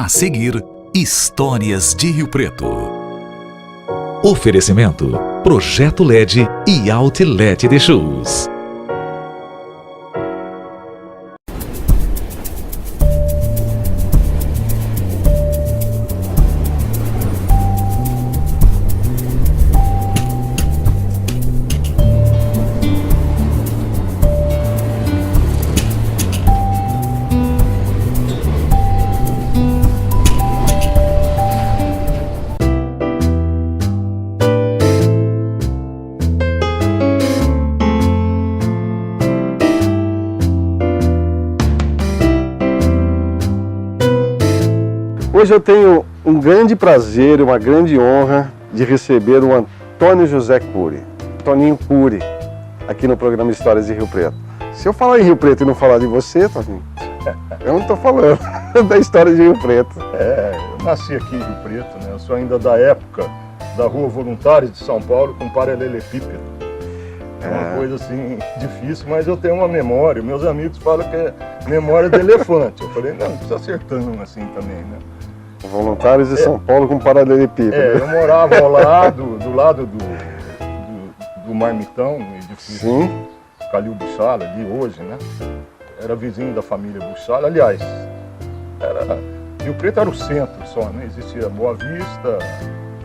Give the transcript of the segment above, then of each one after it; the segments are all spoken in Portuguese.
A seguir, Histórias de Rio Preto. Oferecimento: Projeto LED e Outlet de Shoes. Hoje eu tenho um grande prazer, uma grande honra de receber o Antônio José Cury, Toninho Cury, aqui no programa Histórias de Rio Preto. Se eu falar em Rio Preto e não falar de você, Toninho, eu não estou falando da história de Rio Preto. Eu nasci aqui em Rio Preto, né? Eu sou ainda da época da Rua Voluntários de São Paulo com paralelepípedo. É uma coisa assim difícil, mas eu tenho uma memória. Meus amigos falam que é memória de elefante. Eu falei, não precisa ser tão assim também, né? Voluntários de São Paulo com paralelepípedo. Eu morava ao lado, do lado do Marmitão, no edifício Calil Buchala, ali hoje, né? Era vizinho da família Buchala. Aliás, Rio Preto era o centro só, né? Existia Boa Vista,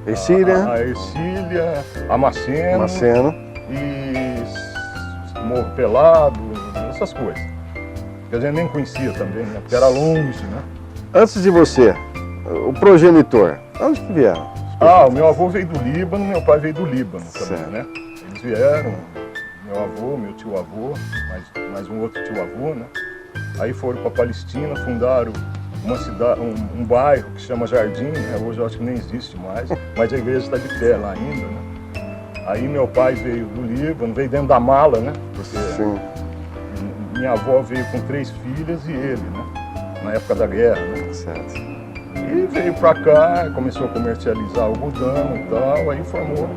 a Ercília, a Maceno e Morro Pelado, essas coisas. Que a gente nem conhecia também, né? Porque era longe, né? Antes de você, o progenitor, onde que vieram? O meu avô veio do Líbano, meu pai veio do Líbano também, né? Eles vieram, meu avô, meu tio-avô, mais um outro tio-avô, né? Aí foram para a Palestina, fundaram uma cidade, um bairro que chama Jardim, né? Hoje eu acho que nem existe mais, mas a igreja está de pé lá ainda, né? Aí meu pai veio do Líbano, veio dentro da mala, né? Porque minha avó veio com 3 filhas e ele, né? Na época da guerra, né? Certo. E veio pra cá, começou a comercializar algodão e tal, aí formou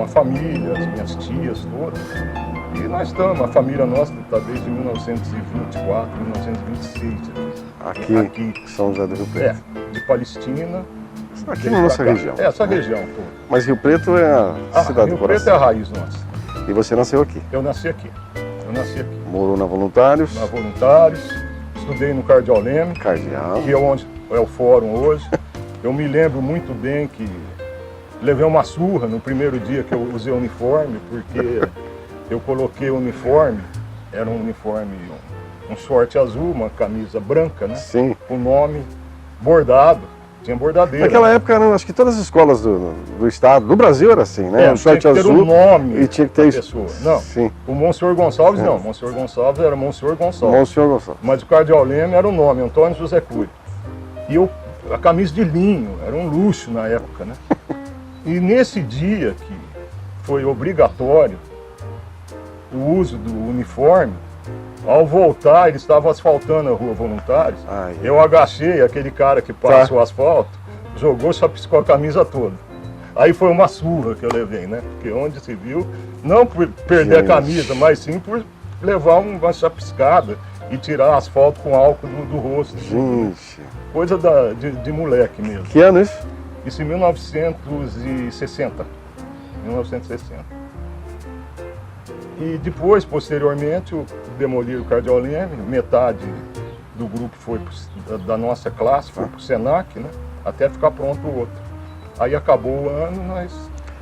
a família, as minhas tias todas. E nós estamos, a família nossa está desde 1924, 1926. Aqui em São José do Rio Preto. De Palestina. Aqui na nossa região. Essa região toda. Mas Rio Preto é a cidade do coração. Rio Preto é a raiz nossa. E você nasceu aqui? Eu nasci aqui. Morou na Voluntários? Na Voluntários. Estudei no Cardeal Leme. Que é onde é o fórum hoje. Eu me lembro muito bem que levei uma surra no primeiro dia que eu usei o uniforme, porque eu coloquei o uniforme, era um uniforme, um short azul, uma camisa branca, né? Sim. Com o nome bordado. Tinha bordadeira. Naquela época, acho que todas as escolas do estado, do Brasil era assim, né? Um short azul. Tinha que ter um nome e tinha que ter da pessoa. Não, sim. O Monsenhor Gonçalves não. Monsenhor Gonçalves era Monsenhor Gonçalves. Monsenhor Gonçalves. Mas o Cardeal Leme era o nome, Antônio José Cury. E a camisa de linho, era um luxo na época, né? E nesse dia que foi obrigatório o uso do uniforme, ao voltar, eles estavam asfaltando a Rua Voluntários. Eu agachei, aquele cara que passa o asfalto, jogou, chapiscou a camisa toda. Aí foi uma surra que eu levei, né? Porque onde se viu, não por perder a camisa, mas sim por levar uma chapiscada e tirar asfalto com álcool do rosto. Gente! Coisa de moleque mesmo. Que ano isso? Isso em 1960. 1960. E depois, posteriormente, demoliram o Cardeal Leme, metade do grupo foi da nossa classe, foi para o Senac, né? Até ficar pronto o outro. Aí acabou o ano, nós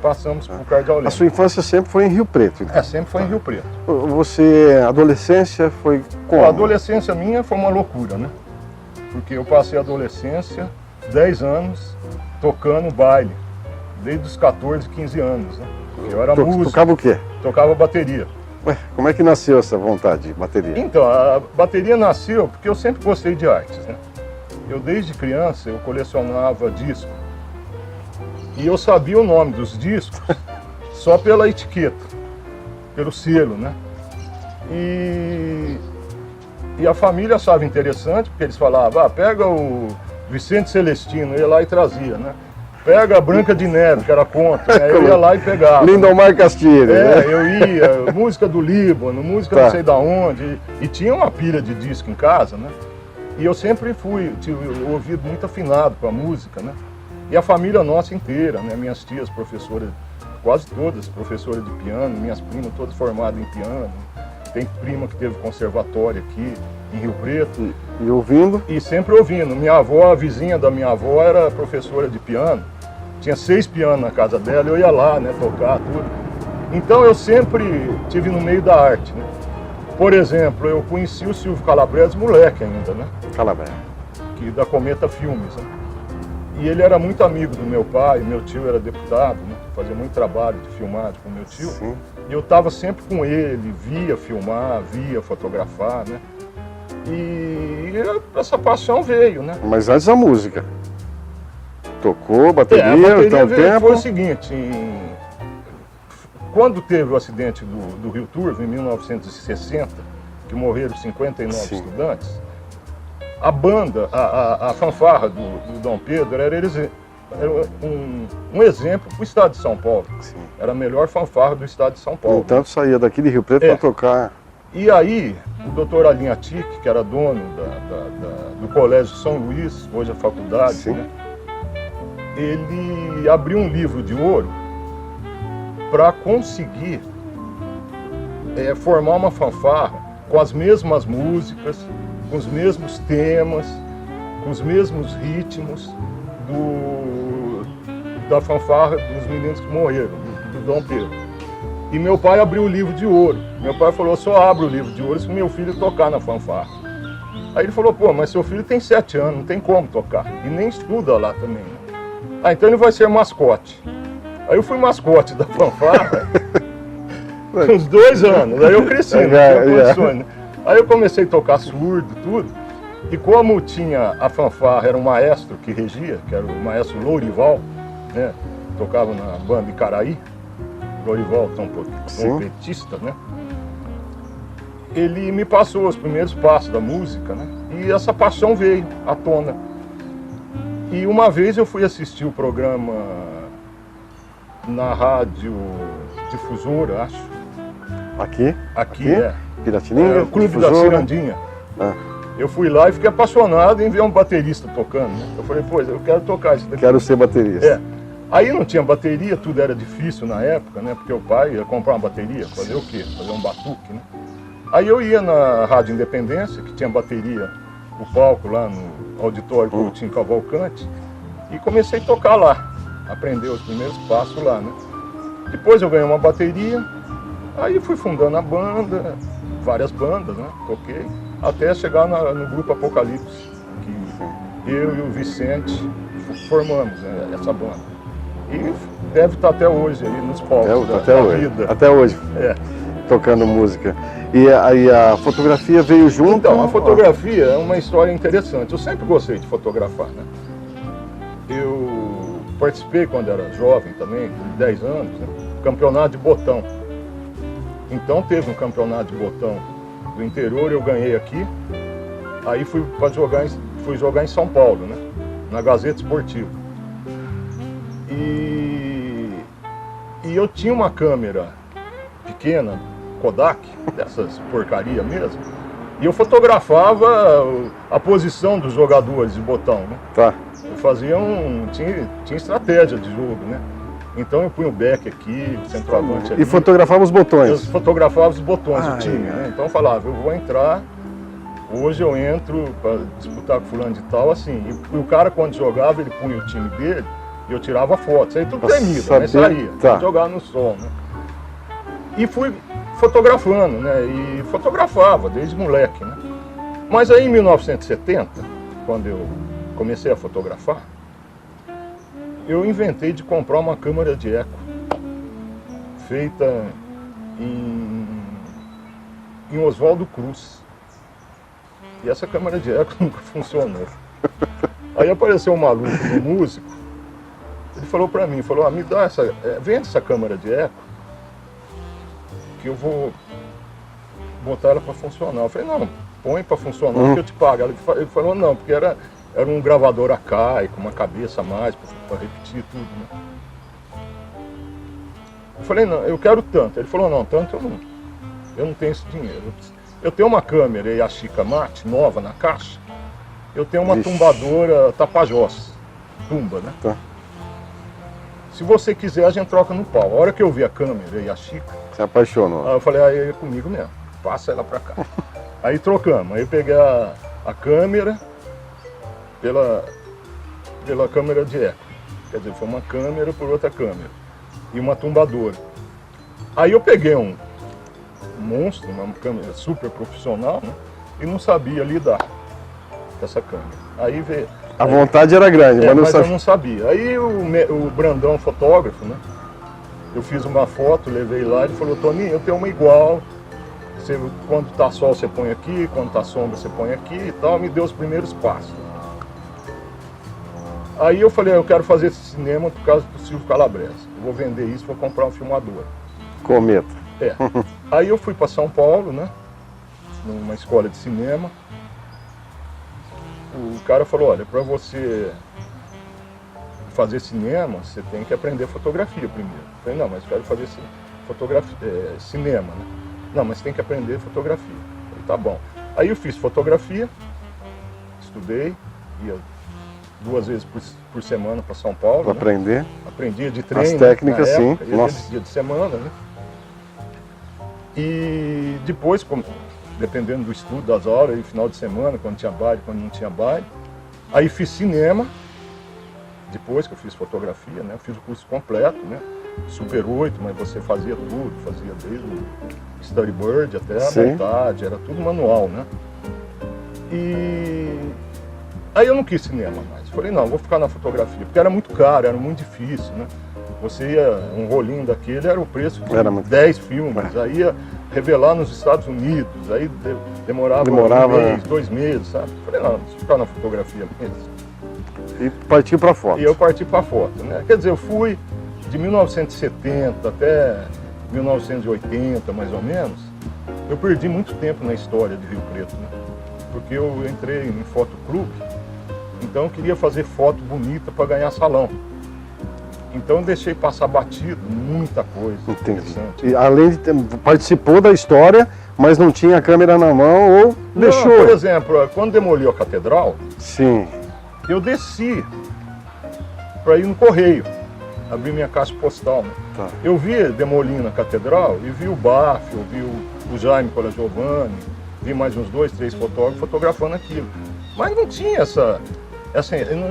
passamos para o Cardeal Leme. A sua infância sempre foi em Rio Preto, então? Sempre foi em Rio Preto. Você, adolescência, foi como? A adolescência minha foi uma loucura, né? Porque eu passei a adolescência, 10 anos, tocando baile, desde os 14, 15 anos, né? Eu era músico. Tocava o quê? Tocava bateria. Ué, como é que nasceu essa vontade de bateria? Então, a bateria nasceu porque eu sempre gostei de artes, né? Eu desde criança, eu colecionava discos. E eu sabia o nome dos discos só pela etiqueta, pelo selo, né? E a família achava interessante, porque eles falavam, pega o Vicente Celestino, eu ia lá e trazia, né? Pega a Branca de Neve, que era contra, né? Eu ia lá e pegava. Lindomar Castilho, né? Eu ia, música do Líbano, música não sei da onde, e tinha uma pilha de disco em casa, né? E eu sempre tive o ouvido muito afinado com a música, né? E a família nossa inteira, né? Minhas tias professoras, quase todas professoras de piano, minhas primas todas formadas em piano. Tem prima que teve conservatório aqui em Rio Preto. E ouvindo? E sempre ouvindo. Minha avó, a vizinha da minha avó, era professora de piano. Tinha 6 pianos na casa dela, eu ia lá, né, tocar tudo. Então eu sempre tive no meio da arte, né? Por exemplo, eu conheci o Silvio Calabrese moleque ainda, né? Calabrese. Que da Cometa Filmes, né? E ele era muito amigo do meu pai, meu tio era deputado, né? Fazia muito trabalho de filmagem com meu tio. Sim. E eu estava sempre com ele, via filmar, via fotografar, né? E essa paixão veio, né? Mas antes a música. Tocou, bateria, a bateria então tempo. foi o seguinte, quando teve o acidente do Rio Turvo, em 1960, que morreram 59 Sim. estudantes, a banda, a fanfarra do Dom Pedro era um exemplo para o estado de São Paulo. Sim. Era a melhor fanfarra do estado de São Paulo. Então saía daqui de Rio Preto para tocar. E aí, o doutor Alinha Tique, que era dono do Colégio São Luís, hoje a faculdade, Sim. né? Ele abriu um livro de ouro para conseguir formar uma fanfarra com as mesmas músicas, com os mesmos temas, com os mesmos ritmos da fanfarra dos meninos que morreram, do Dom Pedro. E meu pai abriu o livro de ouro. Meu pai falou, só abre o livro de ouro se meu filho tocar na fanfarra. Aí ele falou, pô, mas seu filho tem 7 anos, não tem como tocar. E nem estuda lá também, né? Ah, então ele vai ser mascote. Aí eu fui mascote da fanfarra uns 2 anos. Aí eu cresci, não tinha condições, né? Aí eu comecei a tocar surdo, tudo. E como tinha a fanfarra, era um maestro que regia, que era o maestro Lourival, né? Tocava na banda Icaraí. Lourival, trompetista, né? Ele me passou os primeiros passos da música, né? E essa paixão veio à tona. E uma vez eu fui assistir o programa na rádio Difusora, acho. Aqui é. Piratininga? O Clube Difusora. da Cirandinha. Ah. Eu fui lá e fiquei apaixonado em ver um baterista tocando, né? Eu falei, pois, eu quero tocar isso daqui. Quero ser baterista. É. Aí não tinha bateria, tudo era difícil na época, né? Porque o pai ia comprar uma bateria, fazer o quê? Fazer um batuque, né? Aí eu ia na Rádio Independência, que tinha bateria, o palco lá no auditório Coutinho Cavalcante, e comecei a tocar lá, aprender os primeiros passos lá, né? Depois eu ganhei uma bateria, aí fui fundando a banda, várias bandas, né? Toquei, até chegar no grupo Apocalipse, que eu e o Vicente formamos, né, essa banda. E deve estar até hoje aí nos palcos Até da hoje. vida. Até hoje. É. Tocando música. E aí a fotografia veio junto? Então, a fotografia é uma história interessante. Eu sempre gostei de fotografar, né? Eu participei quando era jovem também, com 10 anos, né? Campeonato de botão. Então teve um campeonato de botão do interior, eu ganhei aqui. Aí fui jogar em São Paulo, né? Na Gazeta Esportiva. E eu tinha uma câmera pequena, Kodak, dessas porcaria mesmo, e eu fotografava a posição dos jogadores de botão, né? Tá. Eu fazia tinha estratégia de jogo, né? Então eu punha o back aqui, o centroavante ali. E fotografava os botões? Eu fotografava os botões do time, né? Então eu falava, eu vou entrar, hoje eu entro para disputar com fulano de tal, assim. E o cara quando jogava, ele punha o time dele, e eu tirava foto. Isso aí tudo tremido, né? Saía, tá. Jogar no sol, né? E fui fotografando, né? E fotografava desde moleque, né? Mas aí em 1970, quando eu comecei a fotografar, eu inventei de comprar uma câmera de eco feita em Oswaldo Cruz. E essa câmera de eco nunca funcionou. Aí apareceu um maluco, um músico, ele falou pra mim, me dá vende essa câmera de eco, que eu vou botar ela pra funcionar. Eu falei, não, põe pra funcionar que eu te pago. Ele falou, não, porque era um gravador arcaico, uma cabeça a mais pra repetir tudo, né? Eu falei, não, eu quero tanto. Ele falou, não, tanto eu não tenho esse dinheiro. Eu tenho uma câmera Yashica Mate, nova na caixa, Eu tenho uma Vixe. tumbadora Tapajós, tumba, né? Tá. Se você quiser, a gente troca no pau. A hora que eu vi a câmera e a xícara, Se apaixonou. aí eu falei, aí é comigo mesmo, passa ela pra cá. Aí trocamos, aí eu peguei a câmera pela câmera de eco. Quer dizer, foi uma câmera por outra câmera. E uma tumbadora. Aí eu peguei um monstro, uma câmera super profissional, né? E não sabia lidar com essa câmera. Aí veio. A vontade era grande, mas não mas eu sabia. não sabia. Aí o Brandão, fotógrafo, né? Eu fiz uma foto, levei lá, ele falou, Toninho, eu tenho uma igual. Você, quando tá sol você põe aqui, quando tá sombra você põe aqui e tal, me deu os primeiros passos. Aí eu falei, eu quero fazer esse cinema por causa do Silvio Calabrese. Eu vou vender isso, vou comprar um filmador. Cometa. É. Aí eu fui para São Paulo, né? Numa escola de cinema. O cara falou, olha, para você fazer cinema, você tem que aprender fotografia primeiro. Eu falei, não, mas eu quero fazer cinema, né? Não, mas tem que aprender fotografia. Eu falei, tá bom. Aí eu fiz fotografia, estudei, ia 2 vezes por semana para São Paulo. Para né? aprender. Aprendia de treino. As técnicas, na sim. época, ia Nossa. dia de semana, né? E depois, dependendo do estudo, das aulas, e final de semana, quando tinha baile, quando não tinha baile. Aí fiz cinema, depois que eu fiz fotografia, né? Eu fiz o curso completo, né? Super 8, mas você fazia tudo, fazia desde o storyboard até a Sim. montagem, era tudo manual, né? E aí eu não quis cinema mais. Falei, não, vou ficar na fotografia, porque era muito caro, era muito difícil, né? Você ia, um rolinho daquele era o preço de Era muito 10 filmes, aí ia revelar nos Estados Unidos, aí demorava Demorava, 1 mês, 2 meses, sabe? Falei, não, vou ficar na fotografia mesmo. E partiu para foto. E eu parti para foto, né? Quer dizer, eu fui de 1970 até 1980, mais ou menos. Eu perdi muito tempo na história de Rio Preto, né? Porque eu entrei em fotoclube, então eu queria fazer foto bonita para ganhar salão. Então eu deixei passar batido muita coisa interessante. E além de participou da história, mas não tinha a câmera na mão ou deixou. Não, por exemplo, quando demoliu a catedral, Sim. eu desci para ir no correio, abrir minha caixa postal. Né? Tá. Eu vi demolindo a catedral e vi o Baf, eu vi o Jaime Colagiovanni, vi mais uns 2, 3 fotógrafos fotografando aquilo. Mas não tinha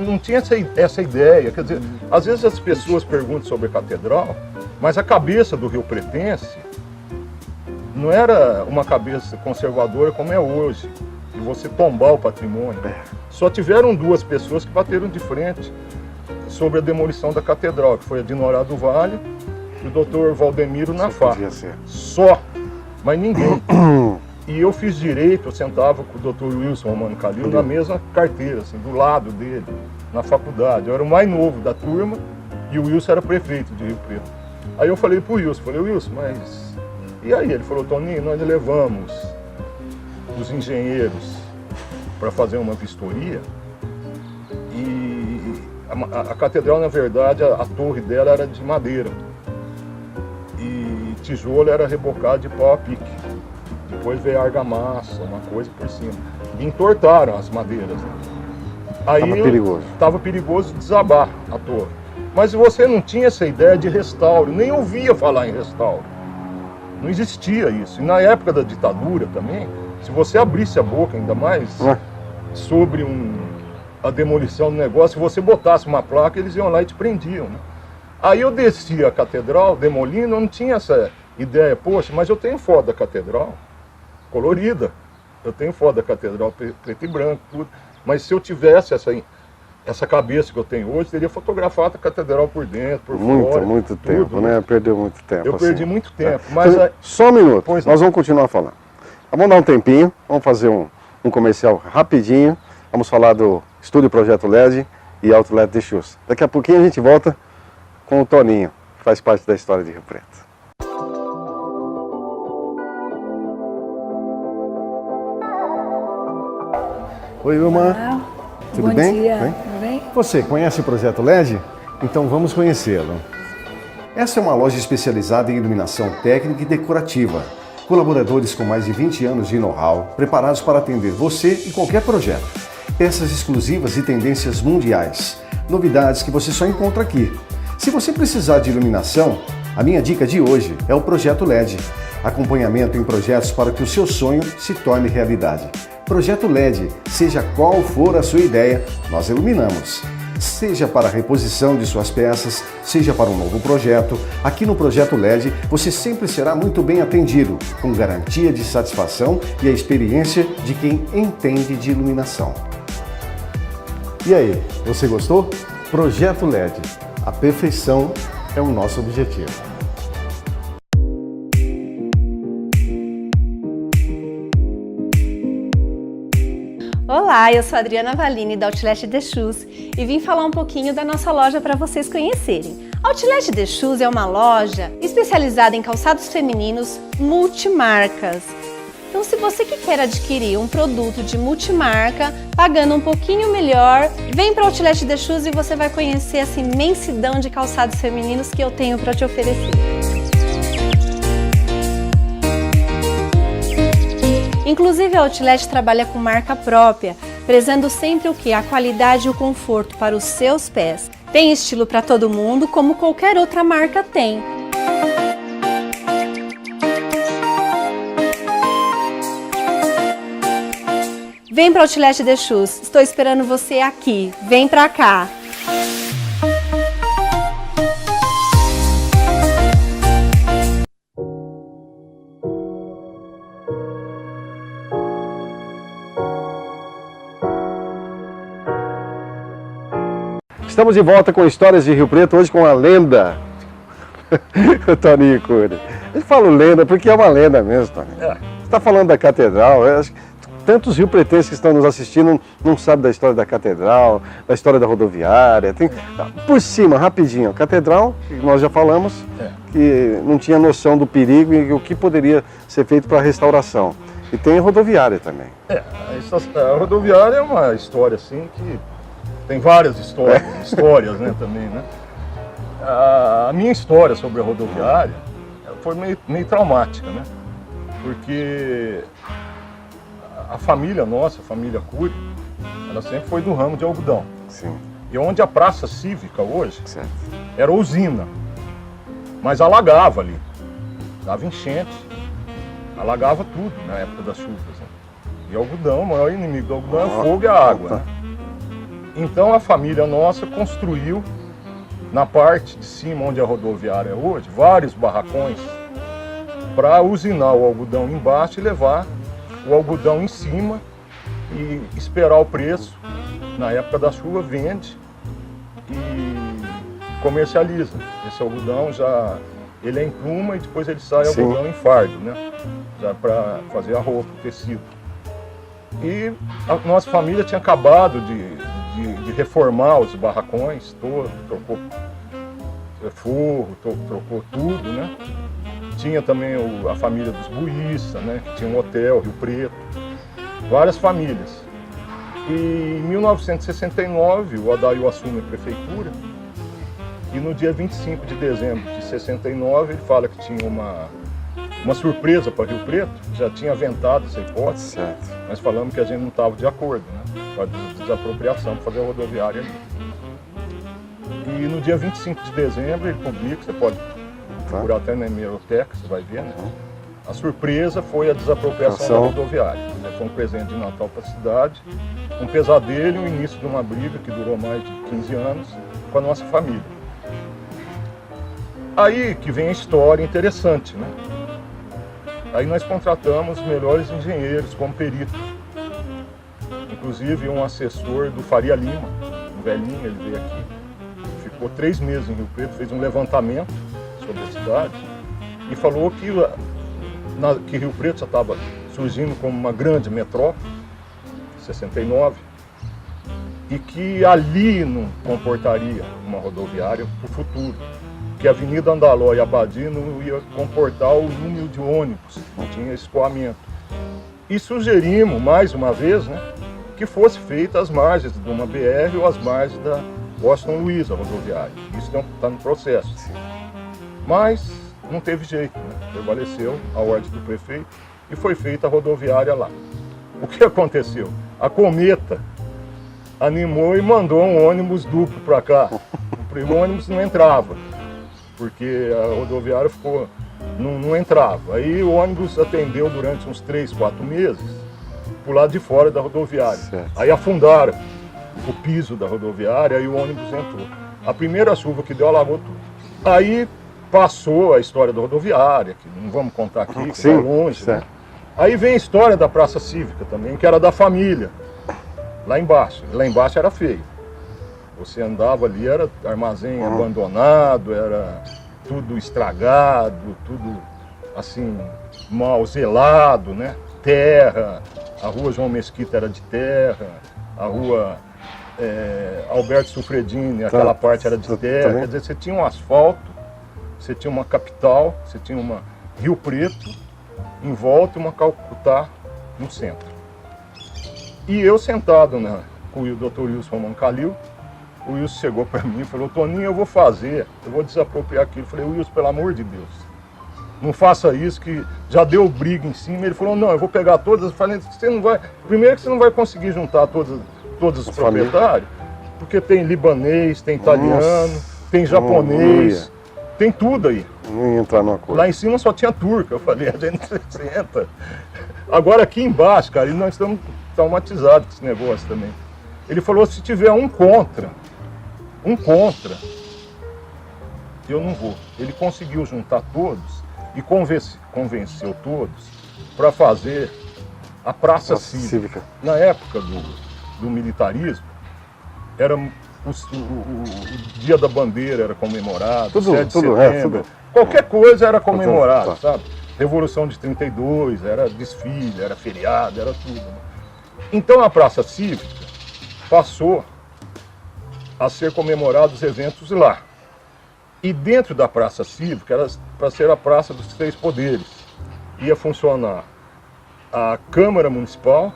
não tinha essa ideia. Quer dizer, às vezes as pessoas perguntam sobre a catedral, mas a cabeça do Rio Pretense não era uma cabeça conservadora como é hoje, de você tombar o patrimônio. Só tiveram 2 pessoas que bateram de frente sobre a demolição da catedral, que foi a Dinorá do Vale e o Dr. Valdemiro Nafá. Podia ser. Só, mas ninguém. E eu fiz direito, eu sentava com o Dr. Wilson Romano Calil na mesma carteira, assim, do lado dele, na faculdade. Eu era o mais novo da turma e o Wilson era prefeito de Rio Preto. Aí eu falei pro Wilson, Wilson, mas... E aí? Ele falou, Toninho, nós levamos os engenheiros para fazer uma vistoria e a catedral, na verdade, a torre dela era de madeira e tijolo era rebocado de pau a pique. Depois veio a argamassa, uma coisa por cima. E entortaram as madeiras. Né? Aí Tava perigoso. perigoso desabar a torre. Mas você não tinha essa ideia de restauro, nem ouvia falar em restauro. Não existia isso. E na época da ditadura também, se você abrisse a boca ainda mais sobre a demolição do negócio, se você botasse uma placa, eles iam lá e te prendiam. Né? Aí eu descia a catedral, demolindo, eu não tinha essa ideia, poxa, mas eu tenho foto da catedral colorida, eu tenho foto da catedral preto e branco, tudo. Mas se eu tivesse essa cabeça que eu tenho hoje, teria fotografado a catedral por dentro, por fora. Muito tempo, tudo, né? Perdeu muito tempo. Eu assim. perdi muito tempo. Mas só um minuto, Pois nós vamos continuar falando. Vamos dar um tempinho, vamos fazer um comercial rapidinho. Vamos falar do Estúdio Projeto LED e Outlet de Chus. Daqui a pouquinho a gente volta com o Toninho, que faz parte da história de Rio Preto. Oi, Wilma. Olá. Tudo Bom bem? dia. Bem? Tudo bem? Você conhece o Projeto LED? Então vamos conhecê-lo. Essa é uma loja especializada em iluminação técnica e decorativa. Colaboradores com mais de 20 anos de know-how, preparados para atender você e qualquer projeto. peças exclusivas e tendências mundiais. Novidades que você só encontra aqui. Se você precisar de iluminação, a minha dica de hoje é o Projeto LED. Acompanhamento em projetos para que o seu sonho se torne realidade. Projeto LED, seja qual for a sua ideia, nós iluminamos. Seja para a reposição de suas peças, seja para um novo projeto, aqui no Projeto LED você sempre será muito bem atendido, com garantia de satisfação e a experiência de quem entende de iluminação. E aí, você gostou? Projeto LED, a perfeição é o nosso objetivo. Olá, eu sou a Adriana Valini da Outlet The Shoes e vim falar um pouquinho da nossa loja para vocês conhecerem. A Outlet The Shoes é uma loja especializada em calçados femininos multimarcas. Então, se você que quer adquirir um produto de multimarca, pagando um pouquinho melhor, vem para a Outlet The Shoes e você vai conhecer essa imensidão de calçados femininos que eu tenho para te oferecer. Inclusive, a Outlet trabalha com marca própria, prezando sempre o quê? A qualidade e o conforto para os seus pés. Tem estilo para todo mundo, como qualquer outra marca tem. Vem para o Outlet The Shoes, estou esperando você aqui. Vem para cá! Estamos de volta com Histórias de Rio Preto, hoje com a lenda, o Toninho Cury. Eu falo lenda porque é uma lenda mesmo, Toninho. Você está falando da catedral, acho que tantos riopretenses que estão nos assistindo não sabem da história da catedral, da história da rodoviária. Por cima, rapidinho, a catedral, que nós já falamos, que não tinha noção do perigo e o que poderia ser feito para a restauração. E tem a rodoviária também. A rodoviária é uma história assim que tem várias histórias né, também, né? A minha história sobre a rodoviária foi meio traumática, né? Porque a família nossa, a família Cury, ela sempre foi do ramo de algodão. Sim. E onde a praça cívica hoje Certo. era usina, mas alagava ali, dava enchente, alagava tudo na época das chuvas. Né? E algodão, o maior inimigo do algodão é o fogo e a água. Né? Então a família nossa construiu, na parte de cima onde a rodoviária é hoje, vários barracões para usinar o algodão embaixo e levar o algodão em cima e esperar o preço. Na época da chuva vende e comercializa. Esse algodão ele é em pluma e depois ele sai algodão em fardo, né? Já para fazer a roupa, o tecido. E a nossa família tinha acabado de reformar os barracões todos, trocou forro, trocou tudo, né? Tinha também a família dos buíças, né? Que tinha um hotel, Rio Preto, várias famílias. E em 1969 o Adail assume a prefeitura e no dia 25 de dezembro de 69 ele fala que tinha uma surpresa para Rio Preto, já tinha aventado essa hipótese, certo. Mas falamos que a gente não estava de acordo, né? Com a desapropriação para fazer a rodoviária ali. E no dia 25 de dezembro ele publica, você pode procurar até na hemeroteca, você vai ver, né? A surpresa foi a desapropriação da rodoviária. Foi um presente de Natal para a cidade, um pesadelo e o início de uma briga que durou mais de 15 anos com a nossa família. Aí que vem a história interessante, né? Aí nós contratamos os melhores engenheiros como perito. Inclusive um assessor do Faria Lima, um velhinho, ele veio aqui. Ficou 3 meses em Rio Preto, fez um levantamento sobre a cidade e falou que Rio Preto já estava surgindo como uma grande metrópole, 69, e que ali não comportaria uma rodoviária para o futuro. Que a Avenida Andaló e Abadi não ia comportar o número de ônibus, não tinha escoamento. E sugerimos, mais uma vez, né, que fosse feita às margens de uma BR ou às margens da Washington Luiz, a rodoviária. Isso está no processo. Mas não teve jeito, né? Prevaleceu a ordem do prefeito e foi feita a rodoviária lá. O que aconteceu? A cometa animou e mandou um ônibus duplo para cá. O ônibus não entrava, porque a rodoviária ficou, não entrava. Aí o ônibus atendeu durante uns 3, 4 meses pro lado de fora da rodoviária. Certo. Aí afundaram o piso da rodoviária e o ônibus entrou. A primeira chuva que deu alagou tudo. Aí passou a história da rodoviária, que não vamos contar aqui, que Sim, vai longe, né? certo. Aí vem a história da Praça Cívica também, que era da família, lá embaixo. Lá embaixo era feio. Você andava ali, era armazém abandonado, era tudo estragado, tudo assim, mal zelado, né? Terra, a rua João Mesquita era de terra, a rua Alberto Sufredini, aquela parte era de terra. Quer dizer, você tinha um asfalto, você tinha uma capital, você tinha uma Rio Preto em volta e uma Calcutá no centro. E eu sentado com o Dr. Wilson Romano Calil, o Wilson chegou para mim e falou: Toninho, eu vou desapropriar aquilo. Eu falei: Wilson, pelo amor de Deus, não faça isso, que já deu briga em cima. Ele falou: não, eu vou pegar todas. Eu falei: você não vai, primeiro que você não vai conseguir juntar todos os proprietários, porque tem libanês, tem italiano, tem japonês, tem tudo aí. Não ia entrar numa coisa. Lá em cima só tinha turca. Eu falei: a gente senta. Agora aqui embaixo, cara, e nós estamos traumatizados com esse negócio também. Ele falou: se tiver um contra, eu não vou. Ele conseguiu juntar todos e convenceu todos para fazer a Praça Cívica. Na época do militarismo, era o Dia da Bandeira era comemorado, 7 de setembro, qualquer coisa era comemorado, sabe? Revolução de 32, era desfile, era feriado, era tudo. Né? Então a Praça Cívica passou a ser comemorados eventos lá. E dentro da Praça Cívica era para ser a Praça dos Três Poderes. Ia funcionar a Câmara Municipal,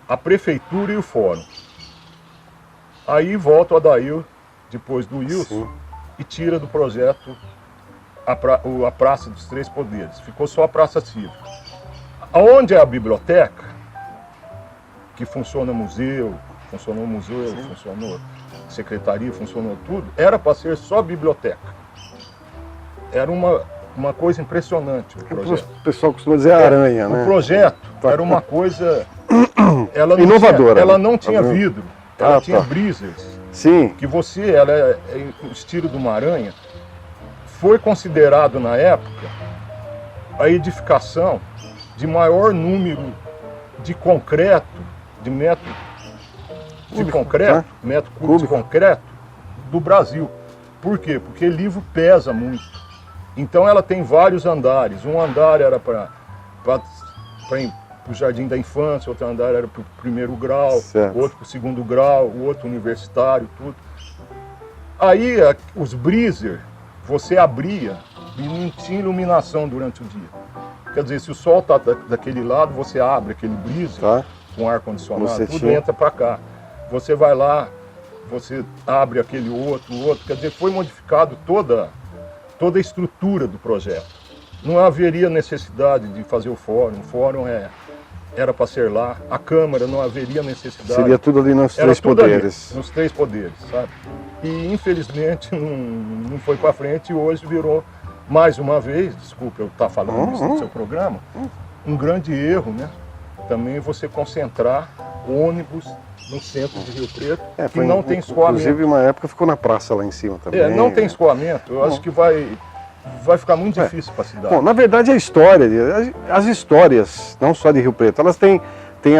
a Prefeitura e o Fórum. Aí volta o Adair, depois do Wilson, e tira do projeto a Praça dos Três Poderes. Ficou só a Praça Cívica. Onde é a biblioteca, que funciona museu, funcionou secretaria, funcionou tudo, era para ser só biblioteca. Era uma coisa impressionante o projeto. O pessoal costuma dizer aranha, né? O projeto era uma coisa inovadora. Ela não tinha vidro, ela tinha breezers. Sim. Que ela é o estilo de uma aranha. Foi considerado na época a edificação de maior número de concreto, de metro cúbico de concreto do Brasil. Por quê? Porque livro pesa muito. Então ela tem vários andares. Um andar era para o Jardim da Infância, outro andar era para o primeiro grau, outro para o segundo grau, o outro universitário, tudo. Aí os breezer, você abria e não tinha iluminação durante o dia. Quer dizer, se o sol está daquele lado, você abre aquele breezer com ar-condicionado, tudo entra para cá. Você vai lá, você abre aquele outro, quer dizer, foi modificado toda a estrutura do projeto. Não haveria necessidade de fazer o fórum era para ser lá, a Câmara não haveria necessidade. Seria tudo ali nos três poderes. Ali, nos três poderes, sabe? E infelizmente não foi para frente e hoje virou, mais uma vez, desculpa eu estar falando isso no seu programa, um grande erro, né? Também você concentrar ônibus no centro de Rio Preto, que não tem escoamento. Inclusive, uma época ficou na praça lá em cima também. Não tem escoamento. Eu acho que vai ficar muito difícil para a cidade. Bom, na verdade, a história, as histórias, não só de Rio Preto, elas têm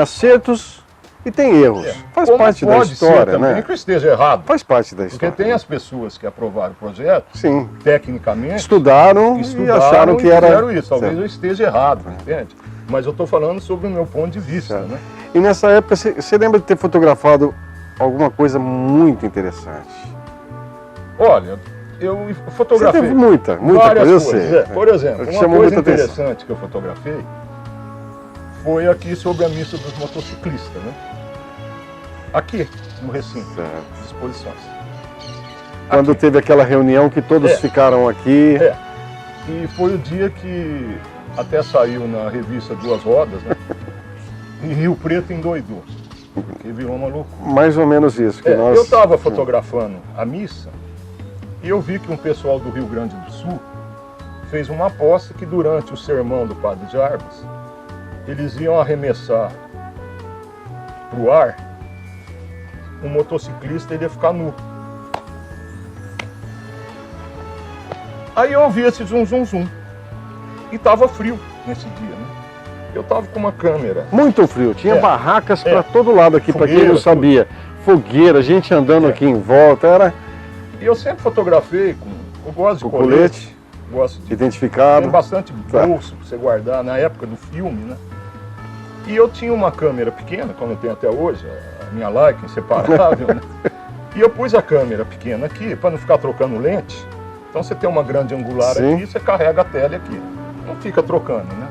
acertos e têm erros. Faz parte da história, né? Também que eu esteja errado. Faz parte da história. Porque tem as pessoas que aprovaram o projeto, tecnicamente, estudaram e acharam que era... fizeram isso. Talvez eu esteja errado, entende? Mas eu estou falando sobre o meu ponto de vista, né? E nessa época, você lembra de ter fotografado alguma coisa muito interessante? Olha, eu fotografei... Você teve muita várias coisa, eu coisas. sei. Por exemplo, uma chamou coisa muita interessante atenção que eu fotografei foi aqui sobre a missa dos motociclistas, né? Aqui, no recinto de exposições. Quando teve aquela reunião que todos ficaram aqui. E foi o dia que até saiu na revista Duas Rodas, né? E Rio Preto endoidou. porque virou uma loucura. Mais ou menos isso. Que nós... Eu estava fotografando a missa e eu vi que um pessoal do Rio Grande do Sul fez uma aposta que durante o sermão do Padre Jarbas, eles iam arremessar para o ar um motociclista e ele ia ficar nu. Aí eu ouvi esse zum, zum, zum. E estava frio nesse dia, né? Eu estava com uma câmera. Muito frio. Tinha barracas É. para todo lado aqui, para quem não Fogueira, sabia. Fogueira, gente andando aqui em volta. Era E eu sempre fotografei com... Eu gosto de com colete, gosto de... identificado. Tem bastante Tá. bolso para você guardar na época do filme, né? E eu tinha uma câmera pequena, como eu tenho até hoje, a minha Leica inseparável, né? E eu pus a câmera pequena aqui para não ficar trocando lente. Então você tem uma grande angular Sim. aqui, você carrega a tele aqui. Não fica trocando, né?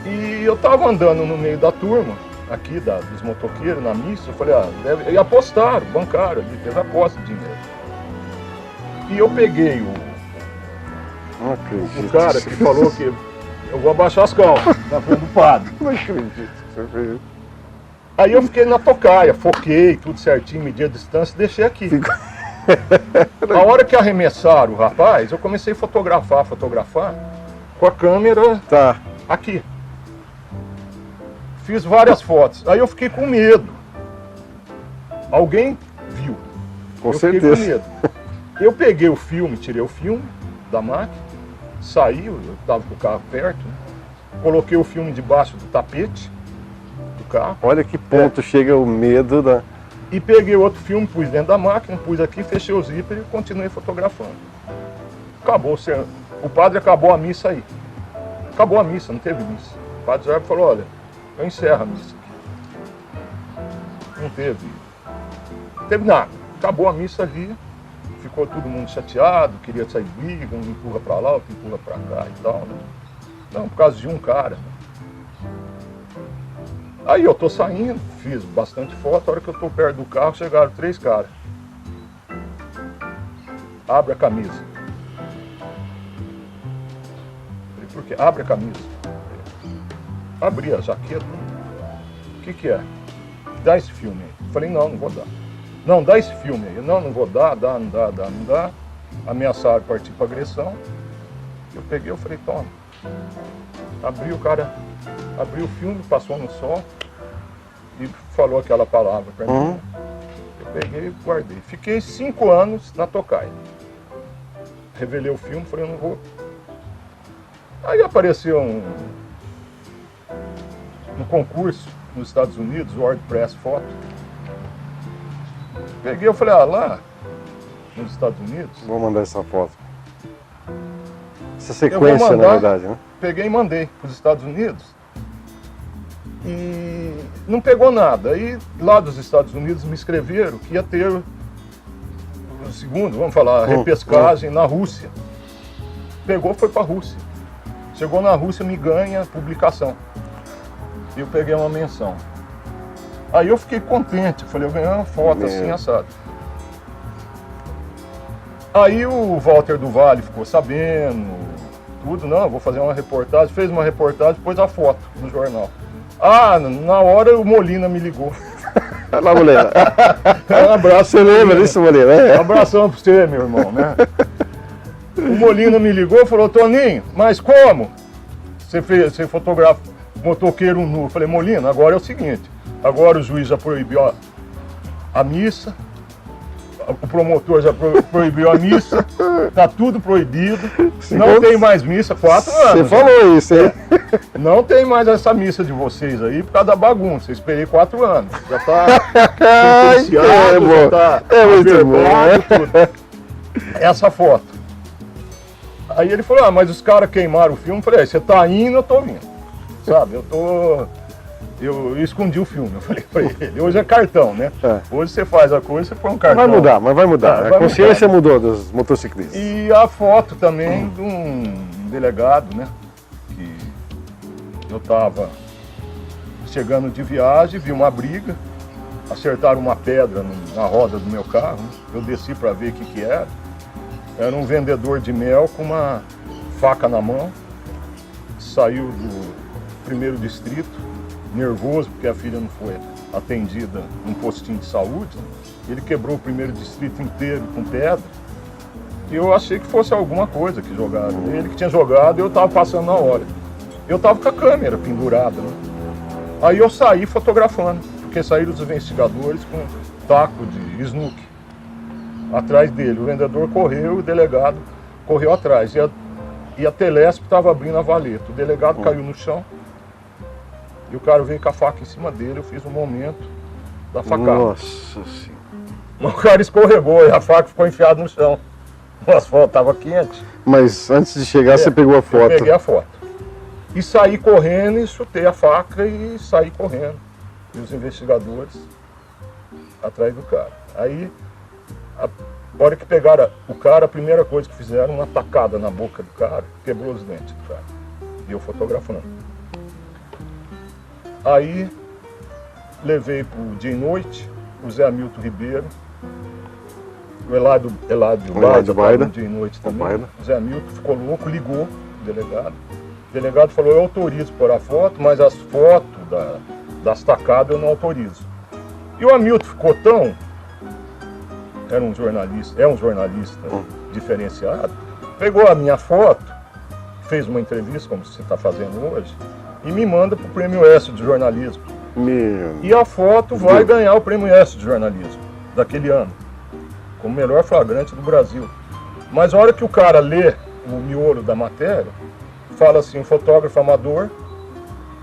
E eu tava andando no meio da turma, aqui dos motoqueiros, na missa, eu falei, e apostaram, bancaram ali, teve aposta de dinheiro. E eu peguei Não acredito. o cara que falou que eu vou abaixar as calças na frente do padre. Não acredito que você fez isso. Aí eu fiquei na tocaia, foquei tudo certinho, medi a distância e deixei aqui. A hora que arremessaram o rapaz, eu comecei a fotografar com a câmera Tá. aqui. Fiz várias fotos. Aí eu fiquei com medo. Alguém viu. Com eu certeza. Fiquei com medo. Eu peguei o filme, tirei o filme da máquina, saí, eu estava com o carro perto, né? Coloquei o filme debaixo do tapete do carro Olha que ponto chega o medo da... e peguei outro filme, pus dentro da máquina, pus aqui, fechei o zíper e continuei fotografando. Acabou, o padre acabou a missa aí. Acabou a missa, não teve missa. O padre já falou, olha, eu encerro a missa aqui. Não teve nada. Acabou a missa ali, ficou todo mundo chateado, queria sair briga, um empurra pra lá, outro empurra pra cá e tal, né? Não, por causa de um cara. Né? Aí eu tô saindo, fiz bastante foto, a hora que eu tô perto do carro, chegaram 3 caras. Abre a camisa. Falei, por quê? Abre a camisa. Abri a jaqueta. O que é? Dá esse filme aí. Falei, não vou dar. Não, dá esse filme aí. Não vou dar, não dá. Ameaçaram partir para agressão. Eu peguei, eu falei, toma. Abri o filme, passou no sol e falou aquela palavra para mim. Eu peguei e guardei. Fiquei 5 anos na tocaia. Revelei o filme, falei, eu não vou. Aí apareceu um concurso nos Estados Unidos, o WordPress Foto. Peguei, eu falei, lá nos Estados Unidos. Vou mandar essa foto. Essa Eu sequência, vou mandar, na verdade, né? Peguei e mandei para os Estados Unidos e não pegou nada. Aí lá dos Estados Unidos me escreveram que ia ter o segundo, vamos falar, repescagem na Rússia. Pegou, foi para a Rússia. Chegou na Rússia, me ganha publicação. Eu peguei uma menção. Aí eu fiquei contente, falei, eu ganhei uma foto assim, assado. Aí o Walter do Vale ficou sabendo, tudo, não, vou fazer uma reportagem, fez uma reportagem, pôs a foto no jornal. Na hora o Molina me ligou. Olha lá, Molina. Um abraço. Você lembra disso, Molina? Um abração pra você, meu irmão, né? O Molina me ligou e falou, Toninho, mas como? Você fotografa motoqueiro nu. Eu falei, Molina, agora é o seguinte, agora o juiz já proibiu a missa, o promotor já proibiu a missa, tá tudo proibido, não tem mais missa, 4 anos. Você falou isso, hein? Não tem mais essa missa de vocês aí por causa da bagunça. Eu esperei 4 anos. Já tá sentenciado, já tá muito bom, tudo. Essa foto. Aí ele falou, mas os caras queimaram o filme. Eu falei, você tá indo, eu tô vindo. Sabe, eu escondi o filme, eu falei pra ele. Hoje é cartão, né? Hoje você faz a coisa, você põe um cartão. Vai mudar. A consciência mudou dos motociclistas. E a foto também de um delegado, né? Que eu estava chegando de viagem, vi uma briga, acertaram uma pedra na roda do meu carro, né? Eu desci para ver o que era. Era um vendedor de mel com uma faca na mão, saiu do 1º distrito nervoso porque a filha não foi atendida num postinho de saúde. Ele quebrou o primeiro distrito inteiro com pedra. E eu achei que fosse alguma coisa que jogaram. Ele que tinha jogado e eu estava passando na hora. Eu estava com a câmera pendurada, né? Aí eu saí fotografando, porque saíram os investigadores com um taco de snook atrás dele. O vendedor correu e o delegado correu atrás. E a Telesp estava abrindo a valeta. O delegado caiu no chão e o cara veio com a faca em cima dele. Eu fiz um momento da facada. Nossa Senhora. O cara escorregou e a faca ficou enfiada no chão. O asfalto estava quente. Mas antes de chegar, você pegou a foto. Eu peguei a foto. E saí correndo e chutei a faca e saí correndo. E os investigadores atrás do cara. Aí, a hora que pegaram o cara, a primeira coisa que fizeram, uma tacada na boca do cara, quebrou os dentes do cara. E eu fotografando. Aí, levei pro dia e noite, o Zé Hamilton Ribeiro, o Eládio Baida, dia e noite também. O Zé Hamilton ficou louco, ligou o delegado. O delegado falou, eu autorizo por a foto, mas as fotos das tacadas eu não autorizo. E o Hamilton ficou tão... é um jornalista diferenciado, pegou a minha foto, fez uma entrevista, como você está fazendo hoje, e me manda para o Prêmio ESSO de jornalismo. E a foto vai ganhar o Prêmio ESSO de jornalismo daquele ano, como melhor flagrante do Brasil. Mas a hora que o cara lê o miolo da matéria, fala assim, um fotógrafo amador,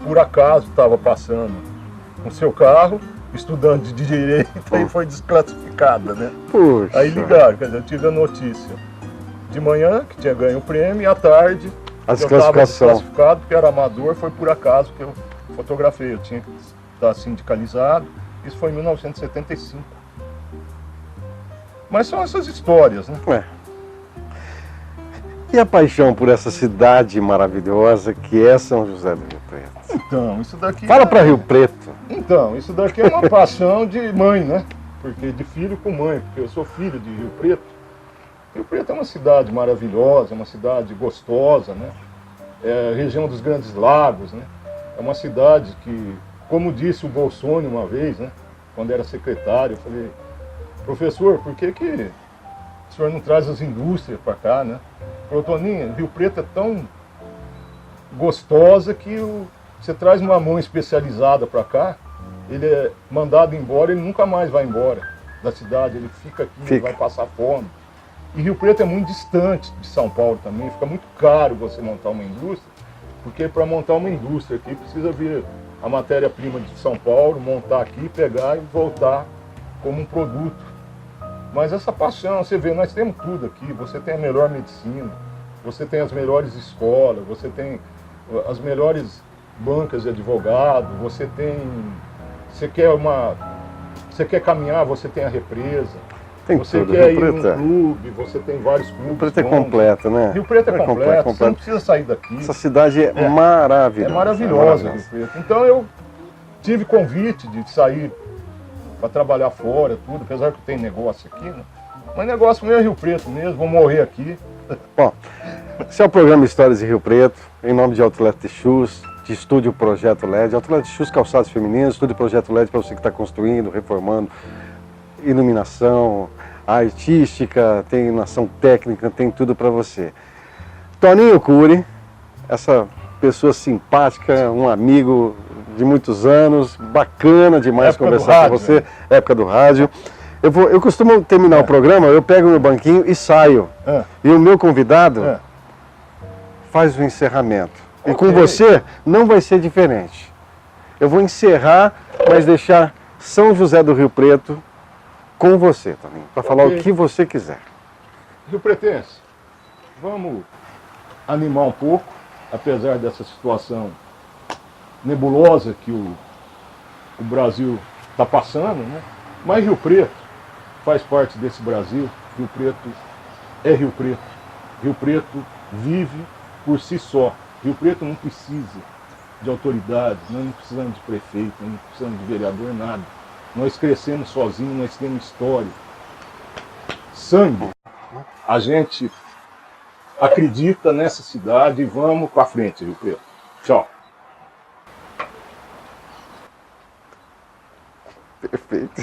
por acaso estava passando com seu carro, estudante de direito, e foi desclassificada, né? Puxa. Aí ligaram, quer dizer, eu tive a notícia de manhã, que tinha ganho o prêmio, e à tarde, A eu estava desclassificação. desclassificado, porque era amador, foi por acaso que eu fotografei, eu tinha que estar sindicalizado, isso foi em 1975. Mas são essas histórias, né? É. E a paixão por essa cidade maravilhosa que é São José do Rio Preto? Então, isso daqui... Fala para Rio Preto. Então, isso daqui é uma paixão de mãe, né? Porque de filho com mãe, porque eu sou filho de Rio Preto. Rio Preto é uma cidade maravilhosa, é uma cidade gostosa, né? É a região dos Grandes Lagos, né? É uma cidade que, como disse o Bolsonaro uma vez, né? Quando era secretário, eu falei, professor, por que o senhor não traz as indústrias para cá, né? Falou, Toninho, Rio Preto é tão gostosa que você traz uma mão especializada para cá, ele é mandado embora, ele nunca mais vai embora da cidade, ele fica aqui, ele vai passar fome. E Rio Preto é muito distante de São Paulo também, fica muito caro você montar uma indústria, porque para montar uma indústria aqui precisa vir a matéria-prima de São Paulo, montar aqui, pegar e voltar como um produto. Mas essa paixão, você vê, nós temos tudo aqui, você tem a melhor medicina, você tem as melhores escolas, você tem as melhores bancas de advogado, você quer caminhar, você tem a represa, Tem você tudo. quer Rio ir num Preto clube, você tem vários clubes. Rio Preto é bons. completo, né? Rio Preto é completo, você não precisa sair daqui. Essa cidade é maravilhosa. É maravilhosa, Rio Preto. Então eu tive convite de sair para trabalhar fora, tudo, apesar que tem negócio aqui, né? Mas negócio meu é Rio Preto mesmo, vou morrer aqui. Bom, esse é o programa Histórias de Rio Preto, em nome de Outlet de Shoes, de Estúdio Projeto LED. Outlet de Shoes, calçados femininos, Estúdio Projeto LED para você que está construindo, reformando, iluminação artística, tem iluminação técnica, tem tudo para você. Toninho Cury, essa pessoa simpática, um amigo de muitos anos, bacana demais conversar com você, época do rádio. Eu costumo terminar o programa, eu pego meu banquinho e saio. E o meu convidado faz o encerramento. E com você não vai ser diferente. Eu vou encerrar, mas deixar São José do Rio Preto com você, Toninho, para falar o que você quiser. Rio Pretense, vamos animar um pouco, apesar dessa situação nebulosa que o Brasil está passando, né? Mas Rio Preto faz parte desse Brasil, Rio Preto é Rio Preto. Rio Preto vive por si só. Rio Preto não precisa de autoridades, nós não precisamos de prefeito, nós não precisamos de vereador, nada. Nós crescemos sozinhos, nós temos história, sangue. A gente acredita nessa cidade e vamos para frente, Rio Preto. Tchau. Perfeito.